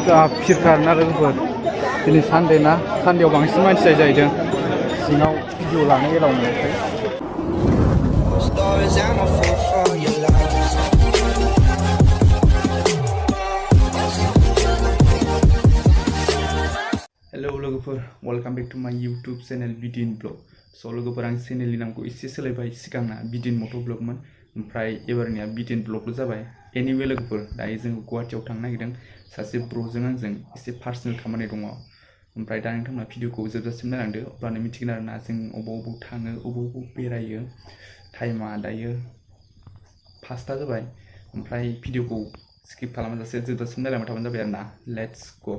फिरखार ना लोगोफोर दिनै सानडे ना सानडेआव बांसिन मानसि जाहैदों सिङाव भिडिअ लानो एलाव मोनाखै। हेलो लोगोफोर वेलकाम बेक टू माय यूट्यूब चैनल बिदिन ब्लग। स' लोगोफोर आं चैनेलनि नामखौ एसे सोलायबाय। सिगांना बिदिन मट' ब्लगमोन ओमफ्राय एबारनिया बिदिन ब्लगल' जाबाय। एनिवे लोगोफोर दायो जों गुवाहाटीयाव थांनो नागिरदों सासे ब्र'जों आंजों एसे पार्सनेल खामानि दङ। ओमफ्राय दा नोंथांमोना भिडिअखौ जोबजासिम नायलांदो अब्लानो मिथिगोन आरोना जों अबाव थाङो अबाव बेरायो। टाइमा दायो 5टा जाबाय ओमफ्राय भिडिअखौ स्किप खालामाजासे जोबजासिम नायलांबाय थाबानो जाबाय आरोना। Let's go.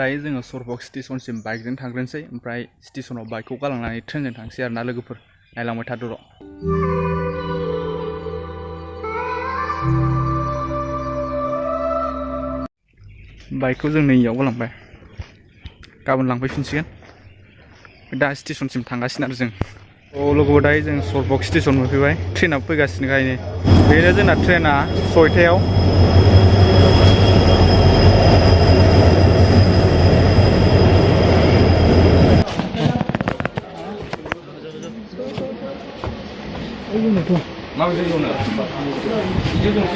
दायो जोङो सरबक स्टेशनसिम बाइकजों थांग्रोनोसै ओमफ्राय स्टेशनाव बाइकखौ गालांनानै ट्रेनजों थांसै आरोना लोगोफोर। नायलांबाय थादो र'। बाइकखौ जों नैयाव गालांबाय गाबोन लांफैफिनसिगोन। दा स्टेशनसिम थांगासिनो आरो जों। लोगोफोर दायो जों सरबक स्टेशन मोनफैबाय। ट्रेनाबो फैगासिनो गायनो। बेनो जोंना ट्रेना 6टायाव।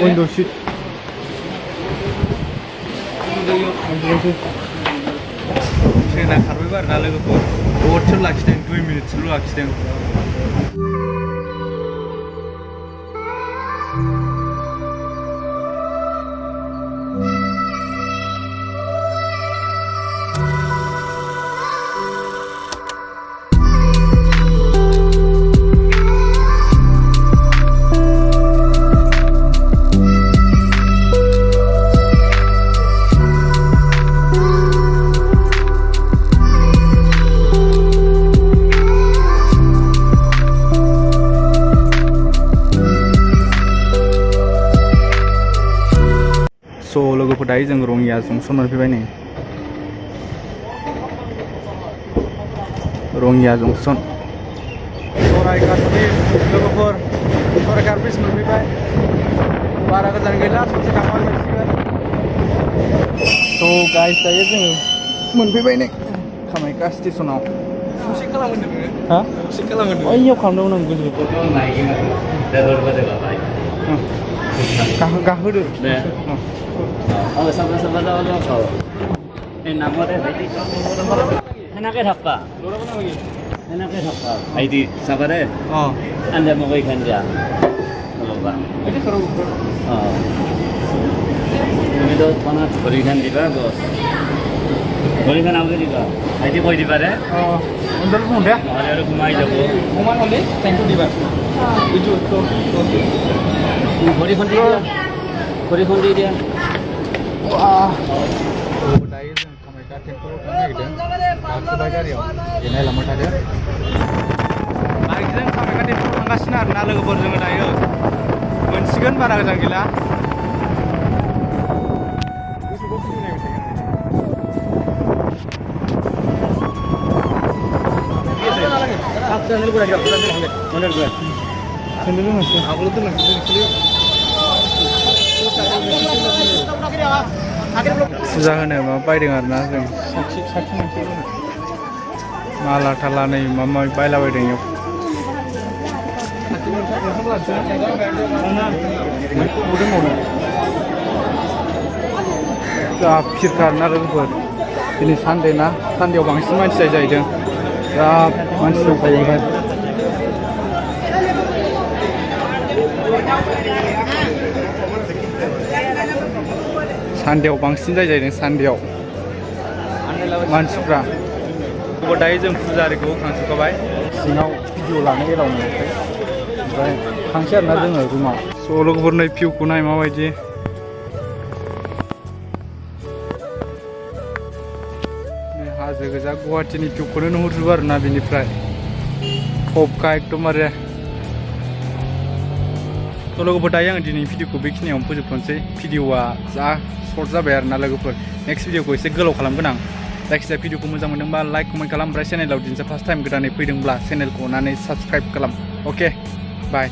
Window seat. ट्रेना खारबायबो आरोना लोगोफोर। बहुदसो लाखिदों 2 मिनिटसोल' लाखिदों। लोगोफोर दायो जों रङिया जंसन मोनफैबाय नै। रङिया जंसन सराइघाटनि लोगोफोर सराइघाट ब्रिज मोनफैबाय। बारा गोजान गैला ससे थांबानो मोनसिगोन। स' गाइस दायो जोङो मोनफैबाय नै कामाख्या स्टेशनाव। ससे खालामगोन नोङो? हा? ससे खालामगोन नोङो? ओइयाव खालामदोंमोन आं गोजौआव। गाहोदो दे। Oh, sama-sama dulu kau. Namanya Heidi. Enaknya apa? Enaknya apa? Heidi, sabar deh. Oh. Anda mau ikan dia? Belum bang. Ini seru. Oh. Ini tuh panas berikan di bagus. Berikan apa juga? Heidi kau di mana? Oh. Untuk muda? Ada kumai jago. Kumai mana? Tengku di mana? Itu tuh. Berikan dia. Wah, dayo जों कामाख्या टेम्पोलाव थांनो नागिरदों। गाखोबाय गारियाव बेनाय लांबाय थादो। बाइकजों कामाख्या टेम्पोलाव थांगासिनो आरोना लोगोफोर जोङो दायो। मोनसिगोन बारा गोजान गैला। फुजा होनो माबा बायदों आरोना जों साथि मोनसे माला थाला नै माबा माबि बायलाबायदों इयाव। फिरखार ना लोगोफोर दिनै सानडे ना सानडेआव बांसिन मानसि जाहैदों। बिराद मानसि दंखायो ओमफ्राय। सानडेआव बांसिन जाहैदों सानडेआव मानसिफ्रा। दायो जों फुजारिखौ होखांजोबखाबाय। सिङाव भिडिअ लानो एलाव मोनाखै ओमफ्राय थांसै आरोना जोङो रुमाव। स' लोगोफोर नै भिउखौ नाय माबायदि। हाजो गोजा गुवाहाटीनि भिउखौनो नुहुरजोबो आरोना बेनिफ्राय टपखा एकदमबारे। स' लोगोफोर दायो आं दिनै भिडिअखौ बेखिनियावनो फोजोबथ'नोसै। भिडिअआ जा सर्ट जाबाय आरोना लोगोफोर। नेक्स्ट भिडिअखौ एसे गोलाव खालामगोन आं। जायखिजाया भिडिअखौ मोजां मोनदोंबा लाइक कमेन्ट खालाम। ओमफ्राय चेनेलाव दिनैसो फार्स्ट टाइम गोदानै फैदोंब्ला चेनेलखौ अननानै साबस्क्राइब खालाम। अके बाय।